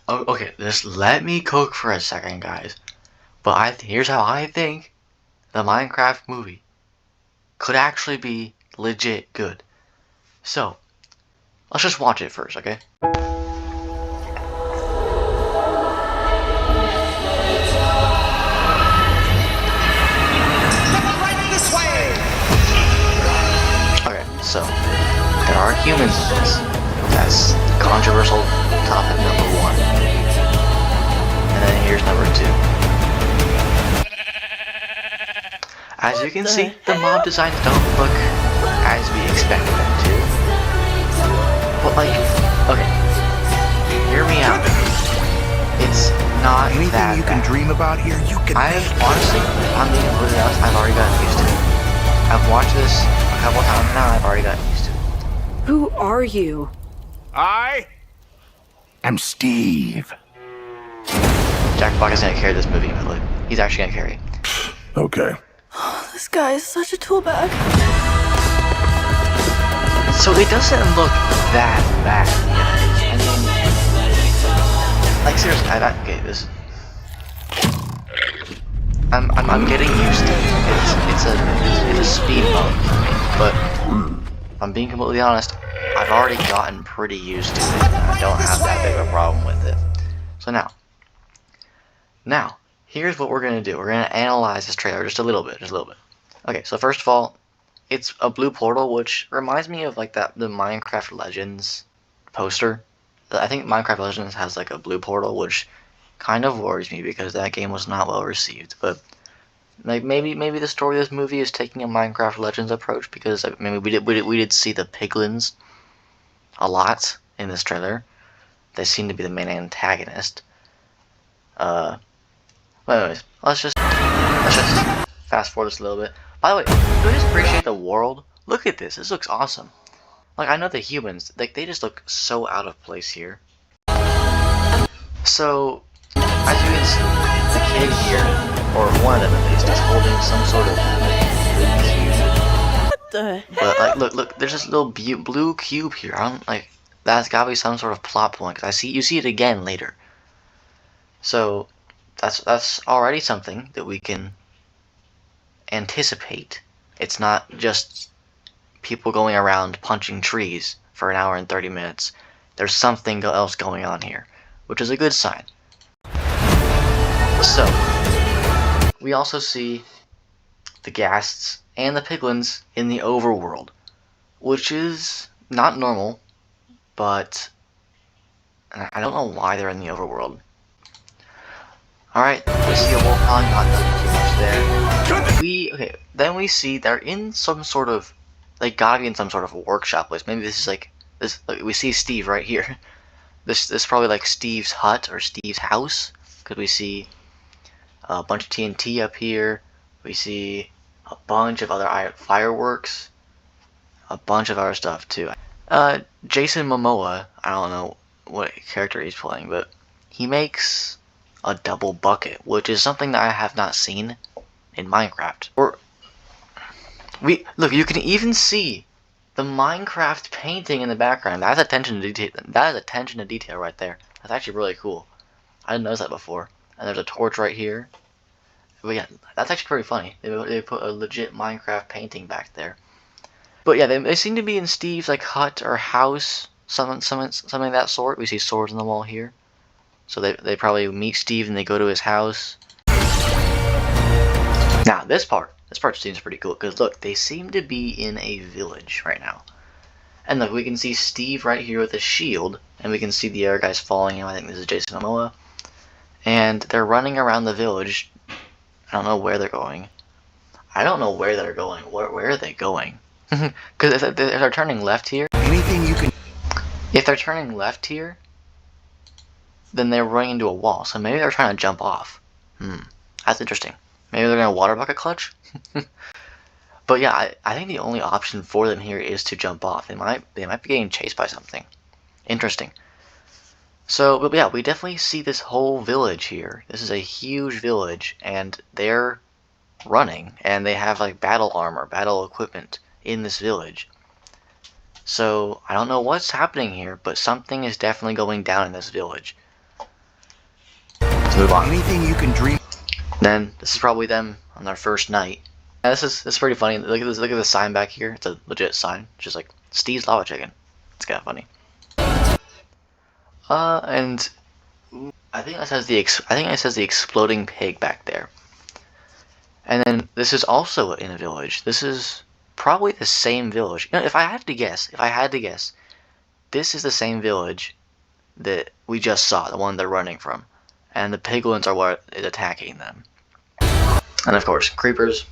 Okay, just let me cook for a second, guys. But here's how I think the Minecraft movie could actually be legit good. So, let's just watch it first, okay? Okay, so, there are humans in this. That's controversial topic number 1. And then here's number 2. As you can see, the mob designs don't look as we expected them to. But like, okay, hear me out. It's not anything that you can bad. dream about here, you can I've make. honestly, I'm being completely honest, I've already gotten used to it. I've watched this a couple times now, and I've already gotten used to it. Who are you? I am Steve. Jack Black is gonna carry this movie, but he's actually gonna carry it. Okay. This guy is such a tool bag. So it doesn't look that bad, guys. I mean, like seriously, okay, this. I'm getting used to it. It's a speed bump for me, but if I'm being completely honest, I've already gotten pretty used to it, and I don't have that big of a problem with it. So now, here's what we're gonna do. We're gonna analyze this trailer just a little bit, Okay, so first of all, it's a blue portal, which reminds me of like the Minecraft Legends poster. I think Minecraft Legends has like a blue portal, which kind of worries me because that game was not well received. But like maybe the story of this movie is taking a Minecraft Legends approach, because like, maybe we did see the piglins a lot in this trailer. They seem to be the main antagonist. But anyways, let's just fast forward this a little bit. By the way, do you just appreciate the world? Look at this. This looks awesome. Like, I know the humans, like, they just look so out of place here. So, as you can see, the kid here, or one of them at least, is holding some sort of cube. What the But like, look, there's this little blue cube here. I don't like. That's gotta be some sort of plot point, because you see it again later. So, that's already something that we can anticipate. It's not just people going around punching trees for an hour and 30 minutes. There's something else going on here, which is a good sign. So, we also see the ghasts and the piglins in the overworld, which is not normal, but I don't know why they're in the overworld. Alright, we see a wolf howling, not nothing too much there. Then we see they're in some sort of, they gotta be in some sort of workshop place. Maybe this is like, we see Steve right here. This is probably like Steve's hut or Steve's house, because we see a bunch of TNT up here. We see a bunch of other fireworks, a bunch of other stuff too. Jason Momoa, I don't know what character he's playing, but he makes a double bucket, which is something that I have not seen in Minecraft. Look, you can even see the Minecraft painting in the background. That's attention to detail. That is attention to detail right there. That's actually really cool. I didn't notice that before. And there's a torch right here. But yeah, that's actually pretty funny. They put a legit Minecraft painting back there. But yeah, they seem to be in Steve's like hut or house, something of that sort. We see swords on the wall here. So they probably meet Steve and they go to his house. Now this part seems pretty cool, because look, they seem to be in a village right now. And look, we can see Steve right here with a shield, and we can see the other guys following him. I think this is Jason Momoa. And they're running around the village. I don't know where they're going. Where are they going? Because if they're turning left here, Anything you can. if they're turning left here, then they're running into a wall. So maybe they're trying to jump off. That's interesting. Maybe they're gonna water bucket clutch. But yeah, I think the only option for them here is to jump off. They might be getting chased by something. Interesting. So, but yeah, we definitely see this whole village here. This is a huge village, and they're running, and they have like battle armor, battle equipment in this village. So, I don't know what's happening here, but something is definitely going down in this village. move on. Anything you can dream. Then this is probably them on their first night. Yeah, this is pretty funny. Look at this. Look at the sign back here. It's a legit sign. It's just like Steve's Lava Chicken. It's kind of funny. And I think it says the exploding pig back there. And then this is also in a village. This is probably the same village. You know, if I had to guess, this is the same village that we just saw, the one they're running from. And the piglins are what is attacking them. And of course, creepers.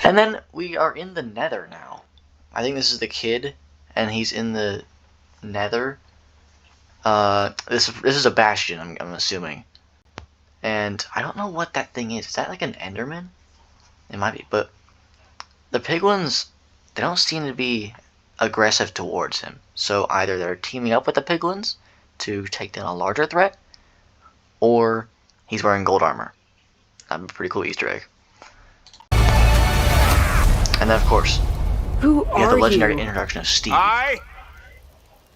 And then we are in the Nether now. I think this is the kid, and he's in the Nether. This is a bastion, I'm assuming. And I don't know what that thing is. Is that like an Enderman? It might be, but the piglins, they don't seem to be aggressive towards him. So either they're teaming up with the piglins to take down a larger threat, or he's wearing gold armor. That'd be a pretty cool Easter egg. And then of course, Who you have the are legendary you? introduction of Steve. I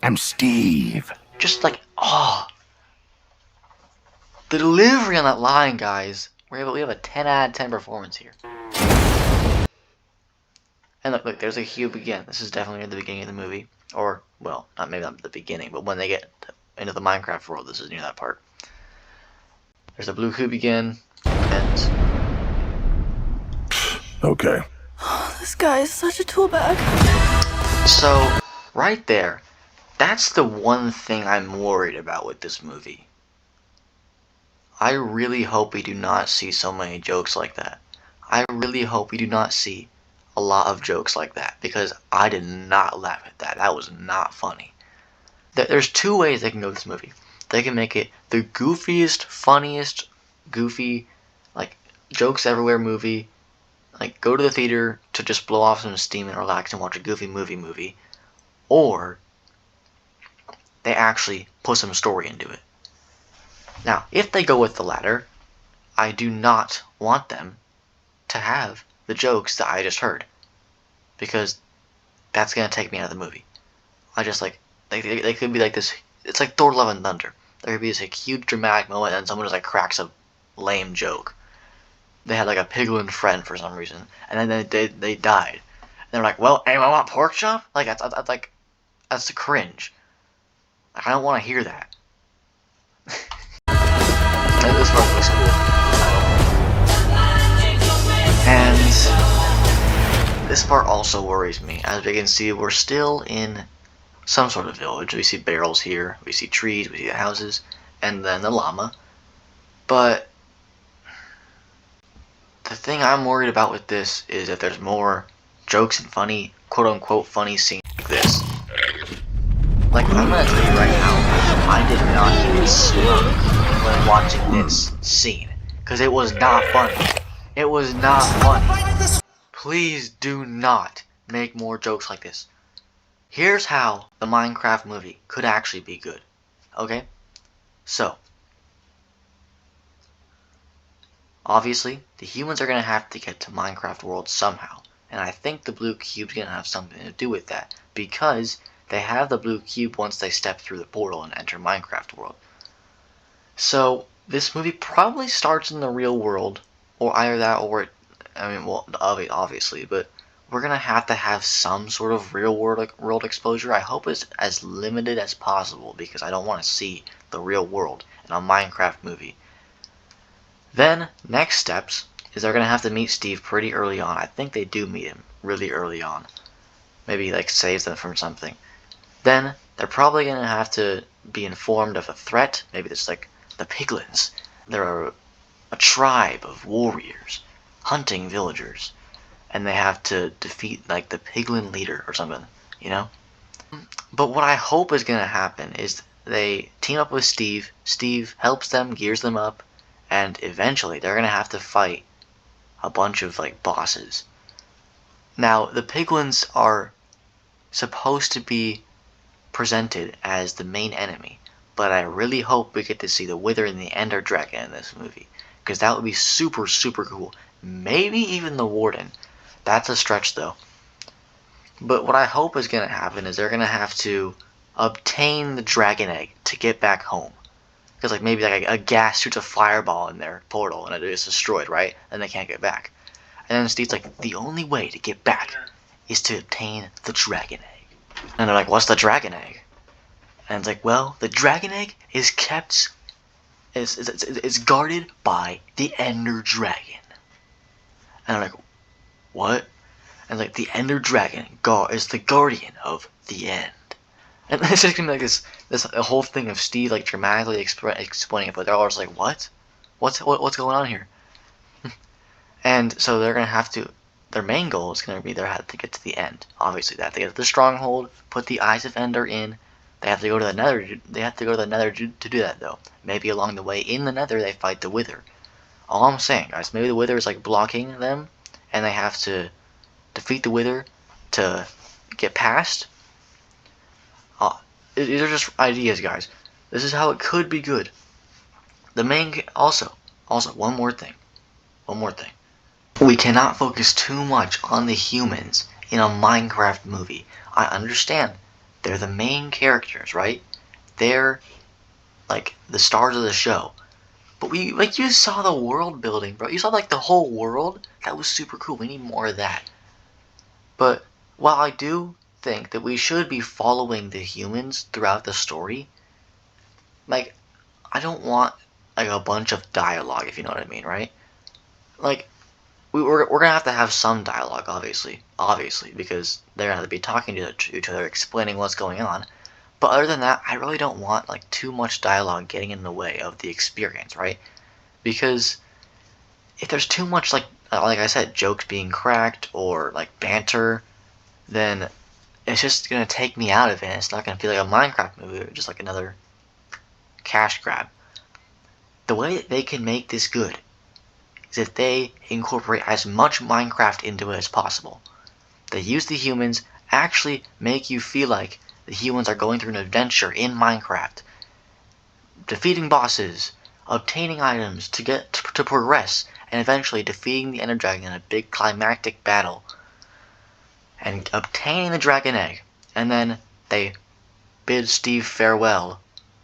am Steve. Just like, oh, the delivery on that line, guys. We have a 10 out of 10 performance here. And look, there's a cube again. This is definitely at the beginning of the movie. Or, well, maybe not the beginning, but when they get into the Minecraft world, this is near that part. There's a blue cube again, and Okay. This guy is such a tool bag. so, right there, that's the one thing I'm worried about with this movie. I really hope we do not see so many jokes like that. I really hope we do not see a lot of jokes like that, because I did not laugh at that. That was not funny. There's two ways they can go with this movie. They can make it the goofiest, funniest, goofy, like, jokes everywhere movie. Like, go to the theater to just blow off some steam and relax and watch a goofy movie. Or they actually put some story into it. Now, if they go with the latter, I do not want them to have the jokes that I just heard, because that's gonna take me out of the movie. I just like they could be like this. It's like Thor: Love and Thunder. There could be this like huge dramatic moment, and someone just like cracks a lame joke. They had like a piglin friend for some reason, and then they died. And they're like, "Well, anyone want pork chop?" Like that's like that's the cringe. I don't want to hear that. This part was cool. And this part also worries me. As we can see, we're still in some sort of village. We see barrels here, we see trees, we see the houses, and then the llama. But the thing I'm worried about with this is if there's more jokes and funny, quote-unquote funny scenes like this. Like, I'm gonna tell you right now, I did not even smirk when watching this scene, because it was not funny. It was not funny. Please do not make more jokes like this. Here's how the Minecraft movie could actually be good. Okay? So, obviously, the humans are going to have to get to Minecraft world somehow. And I think the blue cube's going to have something to do with that, because they have the blue cube once they step through the portal and enter Minecraft world. So, this movie probably starts in the real world, or either that, or, I mean, well, obviously, but we're going to have some sort of real world exposure. I hope it's as limited as possible, because I don't want to see the real world in a Minecraft movie. Then, next steps is they're going to have to meet Steve pretty early on. I think they do meet him really early on. Maybe, like, saves them from something. Then, they're probably going to have to be informed of a threat. Maybe it's like the piglins. They're a tribe of warriors hunting villagers, and they have to defeat like the piglin leader or something, you know? But what I hope is going to happen is they team up with Steve. Steve helps them, gears them up, and eventually they're going to have to fight a bunch of like bosses. Now, the piglins are supposed to be presented as the main enemy, but I really hope we get to see the Wither and the Ender Dragon in this movie, because that would be super, super cool. Maybe even the Warden. That's a stretch, though. But what I hope is going to happen is they're going to have to obtain the dragon egg to get back home. because like maybe like a gas shoots a fireball in their portal and it is destroyed, right? And they can't get back. And then Steve's like, the only way to get back is to obtain the dragon egg. And they're like, what's the dragon egg? And it's like, well, the dragon egg is kept, is guarded by the Ender Dragon. And I'm like, what? And like, the Ender Dragon is the guardian of the end. And it's just gonna be like this whole thing of Steve like dramatically explaining it, but they're all just like, what? What's going on here? And so they're gonna have to. Their main goal is gonna be they have to get to the end. Obviously, they have to get to the stronghold, put the Eyes of Ender in. They have to go to the Nether. They have to go to the Nether to do that, though. Maybe along the way in the Nether they fight the Wither. All I'm saying, guys, maybe the Wither is like blocking them, and they have to defeat the Wither to get past. These are just ideas, guys. This is how it could be good. The main also one more thing. We cannot focus too much on the humans in a Minecraft movie. I understand they're the main characters, right? They're like the stars of the show. But you saw the world building, bro. You saw like the whole world. That was super cool. We need more of that. But while I do think that we should be following the humans throughout the story, like, I don't want like a bunch of dialogue, if you know what I mean, right? Like, we're gonna have to have some dialogue, obviously, because they're gonna have to be talking to each other, explaining what's going on. But other than that, I really don't want like too much dialogue getting in the way of the experience, right? Because if there's too much like I said, jokes being cracked or like banter, then it's just gonna take me out of it. It's not gonna feel like a Minecraft movie, or just like another cash grab. The way that they can make this good is if they incorporate as much Minecraft into it as possible. They use the humans, actually make you feel like the humans are going through an adventure in Minecraft, defeating bosses, obtaining items to progress, and eventually defeating the Ender Dragon in a big climactic battle, and obtaining the dragon egg. And then they bid Steve farewell.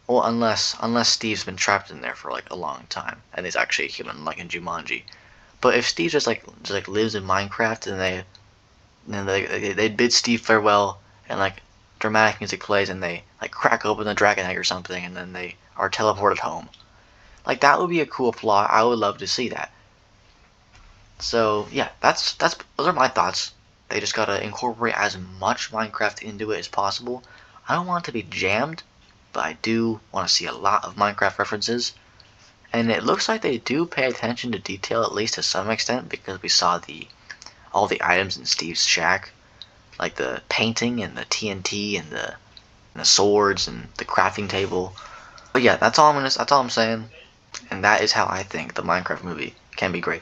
Well, unless Steve's been trapped in there for like a long time and is actually a human, like in Jumanji. But if Steve just lives in Minecraft, and they bid Steve farewell, and like dramatic music plays, and they like crack open the dragon egg or something, and then they are teleported home. Like, that would be a cool plot. I would love to see that. So yeah, those are my thoughts. They just gotta incorporate as much Minecraft into it as possible. I don't want it to be jammed, but I do want to see a lot of Minecraft references. And it looks like they do pay attention to detail, at least to some extent, because we saw all the items in Steve's shack, like the painting and the TNT and the swords and the crafting table. But yeah, that's all I'm saying, and that is how I think the Minecraft movie can be great.